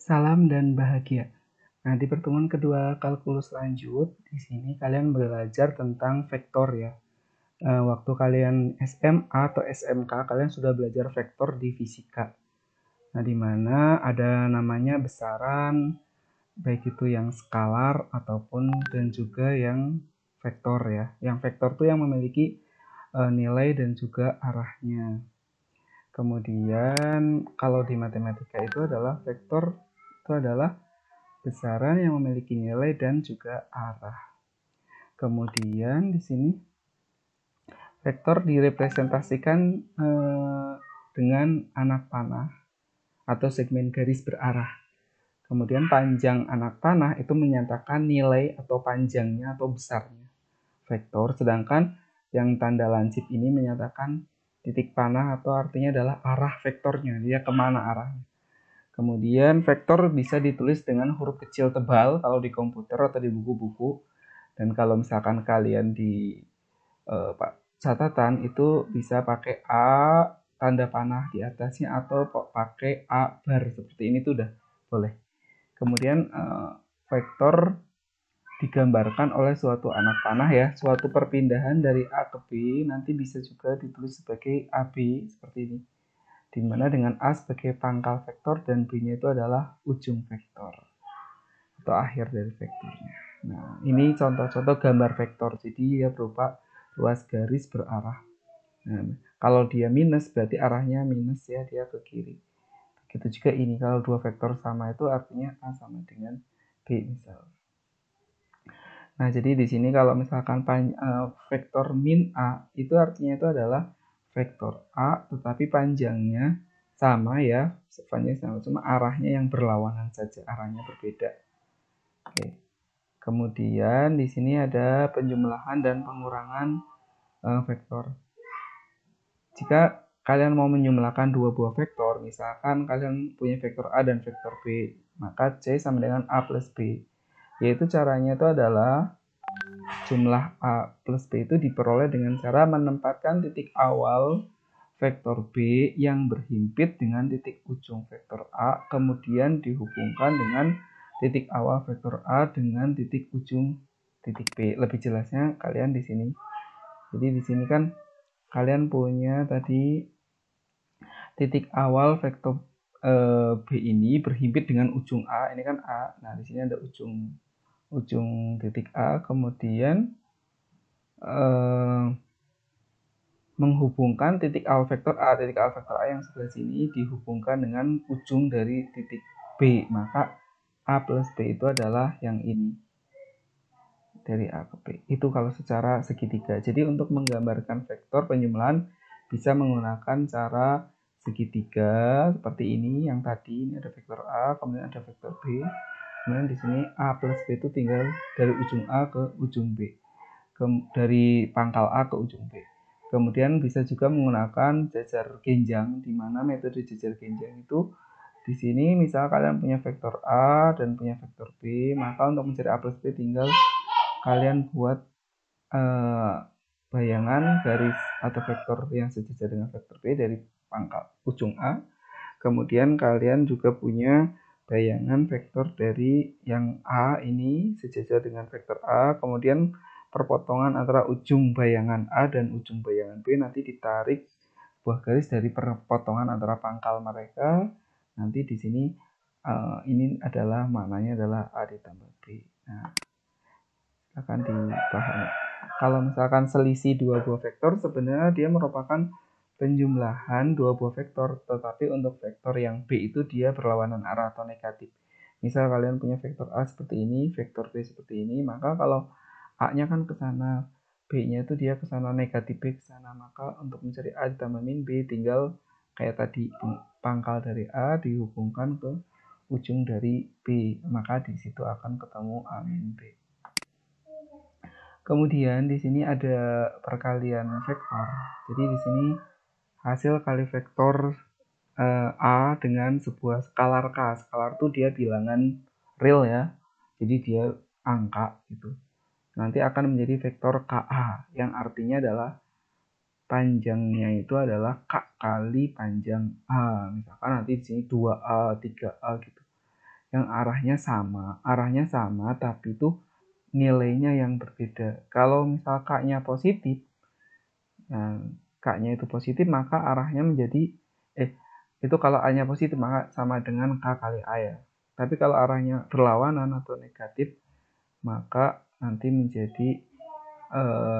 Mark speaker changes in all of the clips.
Speaker 1: Salam dan bahagia. Nah, di pertemuan kedua kalkulus lanjut, di sini kalian belajar tentang vektor ya. Waktu kalian SMA atau SMK, kalian sudah belajar vektor di fisika. Nah, di mana ada namanya besaran, baik itu yang skalar ataupun dan juga yang vektor ya. Yang vektor itu yang memiliki nilai dan juga arahnya. Kemudian kalau di matematika itu adalah vektor itu adalah besaran yang memiliki nilai dan juga arah. Kemudian di sini vektor direpresentasikan dengan anak panah atau segmen garis berarah. Kemudian panjang anak panah itu menyatakan nilai atau panjangnya atau besarnya vektor, sedangkan yang tanda lancip ini menyatakan titik panah atau artinya adalah arah vektornya, dia kemana arahnya. Kemudian vektor bisa ditulis dengan huruf kecil tebal kalau di komputer atau di buku-buku. Dan kalau misalkan kalian di catatan itu bisa pakai A tanda panah di atasnya atau pakai A bar seperti ini tuh udah boleh. Kemudian vektor digambarkan oleh suatu anak panah ya, suatu perpindahan dari A ke B nanti bisa juga ditulis sebagai AB seperti ini, dimana dengan A sebagai pangkal vektor dan B-nya itu adalah ujung vektor atau akhir dari vektornya. Nah, ini contoh-contoh gambar vektor, jadi dia berupa ruas garis berarah. Nah, kalau dia minus berarti arahnya minus ya, dia ke kiri. Begitu juga ini, kalau dua vektor sama itu artinya A sama dengan B misal. Nah, jadi di sini kalau misalkan vektor min A itu artinya itu adalah vektor A tetapi panjangnya sama ya, panjangnya sama, cuma arahnya yang berlawanan saja, arahnya berbeda. Oke. Kemudian di sini ada penjumlahan dan pengurangan vektor. Jika kalian mau menjumlahkan dua buah vektor, misalkan kalian punya vektor A dan vektor B, maka C sama dengan A plus B. Yaitu caranya itu adalah jumlah A plus B itu diperoleh dengan cara menempatkan titik awal vektor B yang berhimpit dengan titik ujung vektor A, kemudian dihubungkan dengan titik awal vektor A dengan titik ujung titik B. Lebih jelasnya kalian di sini. Jadi di sini kan kalian punya tadi titik awal vektor B ini berhimpit dengan ujung A. Ini kan A. Nah, di sini ada ujung titik A, kemudian menghubungkan titik awal vektor A yang sebelah sini dihubungkan dengan ujung dari titik B, maka A plus B itu adalah yang ini, dari A ke B. Itu kalau secara segitiga. Jadi untuk menggambarkan vektor penjumlahan bisa menggunakan cara segitiga seperti ini. Yang tadi ini ada vektor A, kemudian ada vektor B. Kemudian di sini A plus B itu tinggal dari ujung A ke ujung B, dari pangkal A ke ujung B. Kemudian bisa juga menggunakan jajar genjang, di mana metode jajar genjang itu di sini misal kalian punya vektor A dan punya vektor B, maka untuk mencari A plus B tinggal kalian buat bayangan garis atau vektor yang sejajar dengan vektor B dari pangkal ujung A. Kemudian kalian juga punya bayangan vektor dari yang A ini sejajar dengan vektor A, kemudian perpotongan antara ujung bayangan A dan ujung bayangan B nanti ditarik buah garis dari perpotongan antara pangkal mereka. Nanti di sini ini adalah maknanya adalah A ditambah B. Nah, akan dipahami. Kalau misalkan selisih dua buah vektor, sebenarnya dia merupakan penjumlahan dua buah vektor, tetapi untuk vektor yang B itu dia berlawanan arah atau negatif. Misal kalian punya vektor A seperti ini, vektor B seperti ini, maka kalau A-nya kan ke sana, B-nya itu dia ke sana, negatif B ke sana, maka untuk mencari A ditambah min B tinggal kayak tadi, pangkal dari A dihubungkan ke ujung dari B, maka di situ akan ketemu A min B. Kemudian di sini ada perkalian vektor. Jadi di sini hasil kali vektor A dengan sebuah skalar K. Skalar itu dia bilangan real ya. Jadi dia angka gitu. Nanti akan menjadi vektor KA yang artinya adalah panjangnya itu adalah K kali panjang A. Misalkan nanti di sini 2A, 3A gitu. yang arahnya sama tapi itu nilainya yang berbeda. Kalau misal K-nya positif, nah, K-nya itu positif maka arahnya menjadi itu kalau A-nya positif maka sama dengan K kali A ya. Tapi kalau arahnya berlawanan atau negatif maka nanti menjadi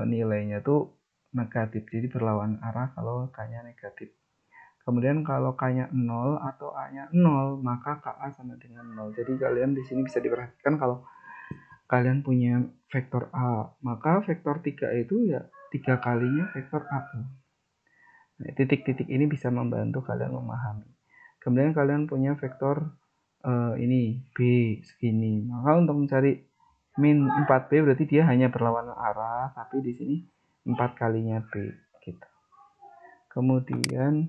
Speaker 1: nilainya tuh negatif. Jadi berlawan arah kalau K-nya negatif. Kemudian kalau K-nya 0 atau A-nya 0, maka KA sama dengan 0. Jadi kalian di sini bisa diperhatikan kalau kalian punya vektor A, maka vektor 3 itu ya 3 kalinya vektor A. Nah, titik-titik ini bisa membantu kalian memahami. Kemudian kalian punya vektor ini B segini. Maka untuk mencari min 4B berarti dia hanya berlawanan arah, tapi di sini 4 kalinya B gitu. Kemudian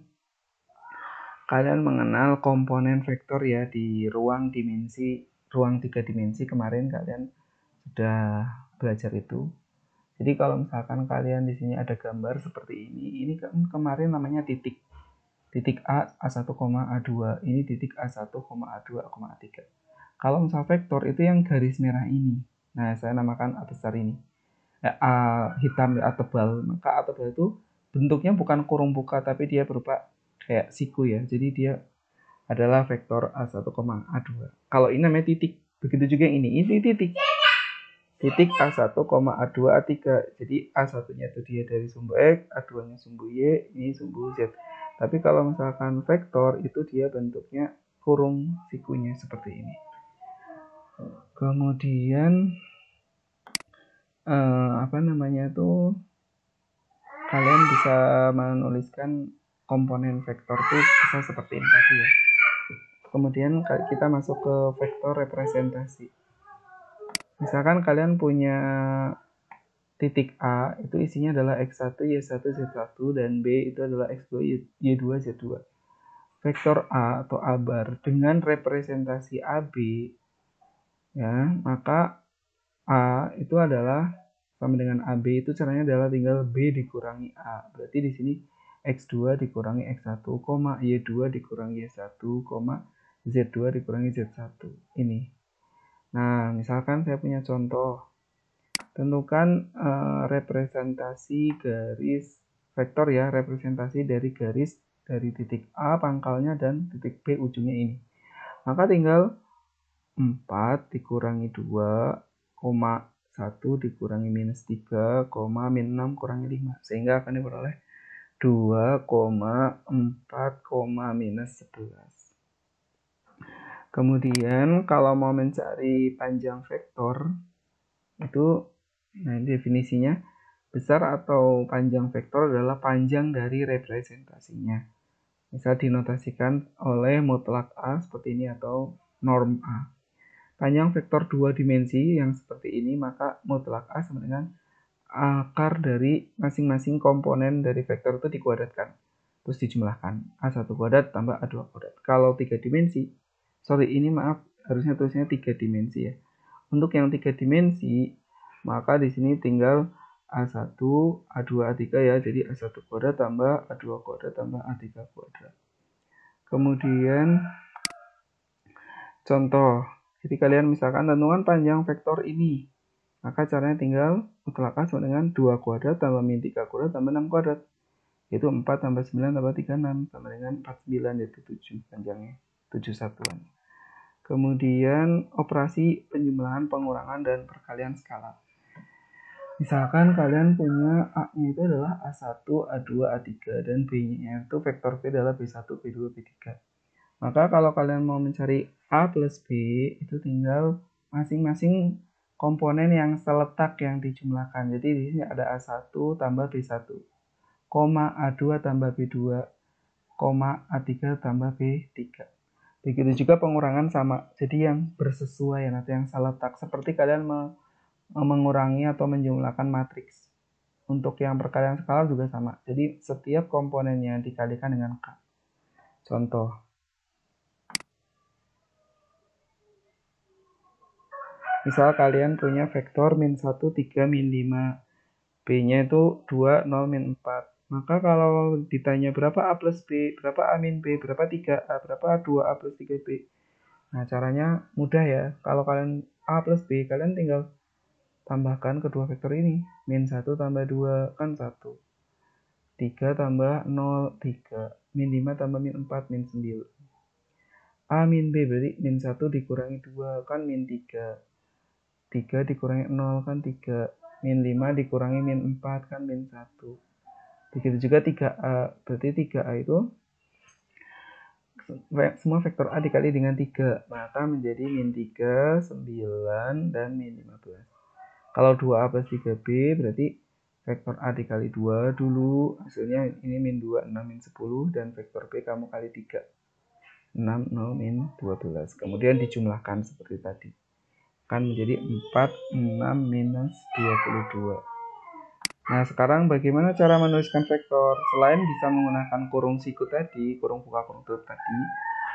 Speaker 1: kalian mengenal komponen vektor ya di ruang 3 dimensi kemarin kalian sudah belajar itu. Jadi kalau misalkan kalian di sini ada gambar seperti ini kemarin namanya titik A, A1, A2, ini titik A1, A2, A3. Kalau misal vektor itu yang garis merah ini. Nah, saya namakan A besar ini. A hitam A tebal. Maka A tebal itu bentuknya bukan kurung buka tapi dia berupa kayak siku ya. Jadi dia adalah vektor A1, A2. Kalau ini namanya titik. Begitu juga yang ini. Ini titik. Titik A1, A2, A3. Jadi A1-nya itu dia dari sumbu X, A2-nya sumbu Y, ini sumbu Z. Tapi kalau misalkan vektor itu dia bentuknya kurung sikunya seperti ini. Kemudian kalian bisa menuliskan komponen vektor itu bisa seperti ini tadi ya. Kemudian kita masuk ke vektor representasi. Misalkan kalian punya titik A itu isinya adalah X1, Y1, Z1 dan B itu adalah X2, Y2, Z2. Vektor A atau A bar dengan representasi AB ya, maka A itu adalah sama dengan AB itu caranya adalah tinggal B dikurangi A. Berarti di sini X2 dikurangi X1, Y2 dikurangi Y1, Z2 dikurangi Z1. Ini. Nah, misalkan saya punya contoh. Tentukan representasi garis vektor ya, representasi dari garis dari titik A pangkalnya dan titik B ujungnya ini. Maka tinggal 4 dikurangi 2, 1 dikurangi minus 3, min 6 kurangi 5. Sehingga akan diperoleh 2,4, minus 11. Kemudian kalau mau mencari panjang vektor, itu nah definisinya besar atau panjang vektor adalah panjang dari representasinya. Bisa dinotasikan oleh mutlak A seperti ini atau norm A. Panjang vektor 2 dimensi yang seperti ini maka mutlak A sama dengan akar dari masing-masing komponen dari vektor itu dikuadratkan. Terus dijumlahkan. A1 kuadrat tambah A2 kuadrat. Kalau 3 dimensi, ini maaf harusnya tulisnya 3 dimensi ya. Untuk yang 3 dimensi maka di sini tinggal A1, A2, A3 ya. Jadi A1 kuadrat tambah A2 kuadrat tambah A3 kuadrat. Kemudian contoh. Jadi kalian misalkan tentukan panjang vektor ini. Maka caranya tinggal mutlak A sama dengan 2 kuadrat tambah min 3 kuadrat tambah 6 kuadrat. Yaitu 4 tambah 9 tambah 36 sama dengan 49 yaitu 7 panjangnya. 7 satuan. Kemudian operasi penjumlahan, pengurangan, dan perkalian skala. Misalkan kalian punya A-nya itu adalah A1, A2, A3, dan B-nya itu vektor B adalah B1, B2, B3. Maka kalau kalian mau mencari A plus B, itu tinggal masing-masing komponen yang seletak yang dijumlahkan. Jadi di sini ada A1 tambah B1, A2 tambah B2, A3 tambah B3. Begitu juga pengurangan sama. Jadi yang bersesuaian atau yang seletak. Seperti kalian mengurangi atau menjumlahkan matriks. Untuk yang perkalian skala juga sama. Jadi setiap komponennya dikalikan dengan K. Contoh. Misal kalian punya vektor min 1, 3, min 5. B-nya itu 2, 0, min 4. Maka kalau ditanya berapa A plus B, berapa A min B, berapa 3A, berapa A2A plus 3B. Nah, caranya mudah ya. Kalau kalian A plus B, kalian tinggal tambahkan kedua vektor ini. Min 1 tambah 2 kan 1. 3 tambah 0, 3. Min 5 tambah min 4, min 9. A min B berarti min 1 dikurangi 2 kan min 3. 3 dikurangi 0 kan 3. Min 5 dikurangi min 4 kan min 1. Begitu juga 3A. Berarti 3A itu semua vektor A dikali dengan 3. Maka menjadi min 3, 9, dan min 15. Kalau 2A plus 3B berarti vektor A dikali 2 dulu. Hasilnya ini min 2, 6, min 10. Dan vektor B kamu kali 3. 6, 0, min 12. Kemudian dijumlahkan seperti tadi. Kan menjadi 4, 6, minus 22. Nah, sekarang bagaimana cara menuliskan vektor? Selain bisa menggunakan kurung siku tadi, kurung buka kurung tutup tadi,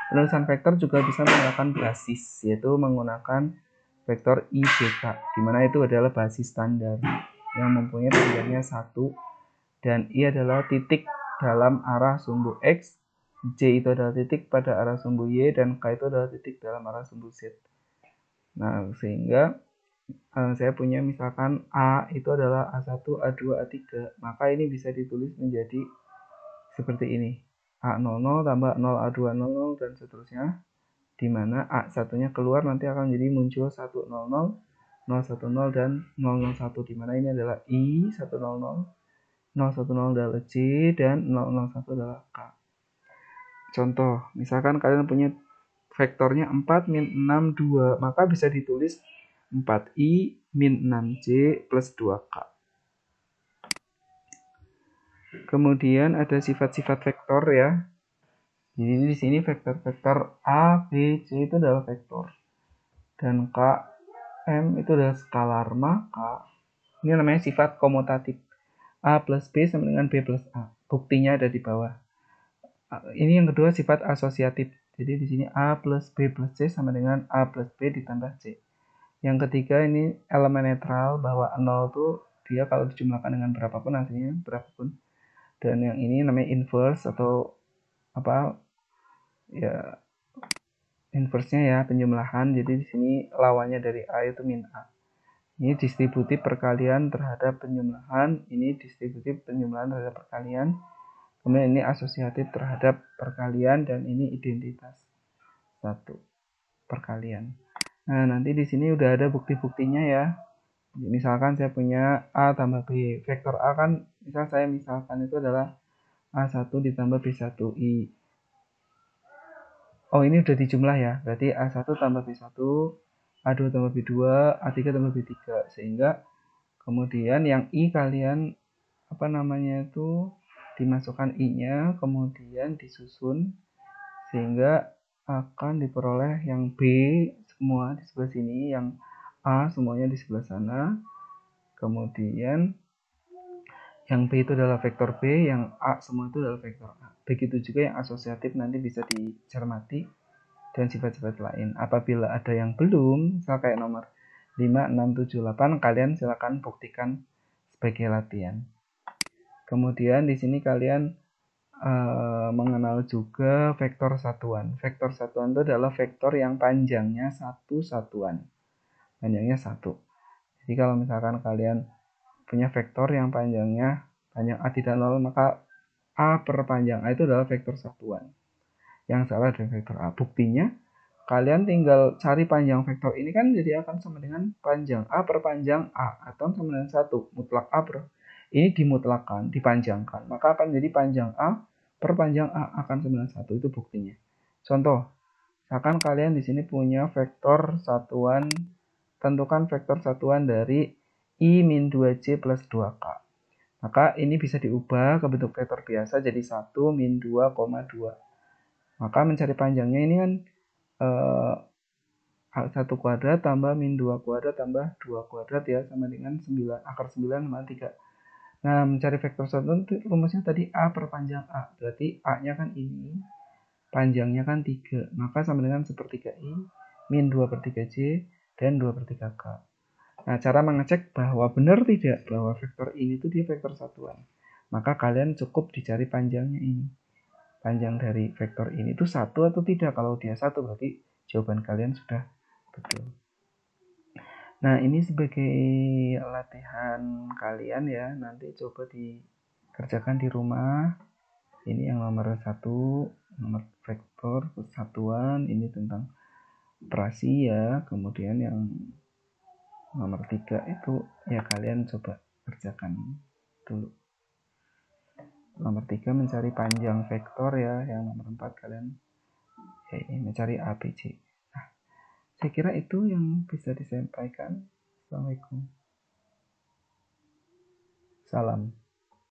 Speaker 1: penulisan vektor juga bisa menggunakan basis, yaitu menggunakan vektor IJK, di mana itu adalah basis standar yang mempunyai panjangnya 1, dan I adalah titik dalam arah sumbu X, J itu adalah titik pada arah sumbu Y, dan K itu adalah titik dalam arah sumbu Z. Nah, sehingga saya punya misalkan A itu adalah A1, A2, A3, maka ini bisa ditulis menjadi seperti ini. A00 tambah 0, A2, 00, dan seterusnya. Di mana A1-nya keluar nanti akan jadi muncul 100, 010, dan 001. Di mana ini adalah I, 100, 010 adalah J, dan 001 adalah K. Contoh, misalkan kalian punya vektornya 4, min 6, 2, maka bisa ditulis 4i min 6j plus 2k. Kemudian ada sifat-sifat vektor ya. Jadi di sini vektor-vektor a, b, c itu adalah vektor. Dan k, m itu adalah skalar. Maka ini namanya sifat komutatif. A plus b sama dengan b plus a. Buktinya ada di bawah. Ini yang kedua sifat asosiatif. Jadi di sini a plus b plus c sama dengan a plus b ditambah c. Yang ketiga ini elemen netral, bahwa 0 itu dia kalau dijumlahkan dengan berapapun hasilnya berapapun. Dan yang ini namanya inverse atau apa ya, inverse-nya ya penjumlahan. Jadi di sini lawannya dari A itu min A. Ini distributif perkalian terhadap penjumlahan, ini distributif penjumlahan terhadap perkalian. Kemudian ini asosiatif terhadap perkalian, dan ini identitas satu perkalian. Nah, nanti di sini udah ada bukti-buktinya ya. Misalkan saya punya A tambah B. Vektor A kan, saya misalkan itu adalah A1 ditambah B1I. Oh, ini udah dijumlah ya. Berarti A1 tambah B1, A2 tambah B2, A3 tambah B3. Sehingga kemudian yang I kalian itu dimasukkan I-nya, kemudian disusun sehingga akan diperoleh yang B semua di sebelah sini, yang A semuanya di sebelah sana. Kemudian yang B itu adalah vektor B, yang A semua itu adalah vektor A. Begitu juga yang asosiatif nanti bisa dicermati dan sifat-sifat lain. Apabila ada yang belum, misal kayak nomor 5, 6, 7, 8, kalian silakan buktikan sebagai latihan. Kemudian di sini kalian mengenal juga vektor satuan. Vektor satuan itu adalah vektor yang panjangnya satu satuan. Panjangnya 1. Jadi kalau misalkan kalian punya vektor yang panjang A tidak 0, maka A per panjang A itu adalah vektor satuan. Yang salah adalah vektor A. Buktinya, kalian tinggal cari panjang vektor ini kan jadi akan sama dengan panjang A per panjang A, atau sama dengan 1. Mutlak A per ini dimutlakan, dipanjangkan. Maka akan jadi panjang A per panjang A akan sama dengan 1. Itu buktinya. Contoh, misalkan kalian di sini punya vektor satuan, tentukan vektor satuan dari I min 2J plus 2K. Maka ini bisa diubah ke bentuk vektor biasa jadi 1 min 2,2. Maka mencari panjangnya ini kan 1 kuadrat tambah min 2 kuadrat tambah 2 kuadrat ya, sama dengan 9. Akar 9 sama 3. Nah, mencari vektor satuan itu rumusnya tadi A per panjang A. Berarti A-nya kan ini, panjangnya kan 3. Maka sama dengan 1/3 I min 2 per 3J dan 2 per 3K. Nah, cara mengecek bahwa benar tidak bahwa vektor ini tuh dia vektor satuan. Maka kalian cukup dicari panjangnya ini. Panjang dari vektor ini itu 1 atau tidak. Kalau dia 1 berarti jawaban kalian sudah betul. Nah, ini sebagai latihan kalian ya, nanti coba dikerjakan di rumah. Ini yang nomor 1, nomor vektor kesatuan, ini tentang operasi ya. Kemudian yang nomor 3 itu ya kalian coba kerjakan dulu. Nomor 3 mencari panjang vektor ya, yang nomor 4 kalian ya ini mencari ABC. Nah, saya kira itu yang bisa disampaikan. Assalamualaikum. Salam.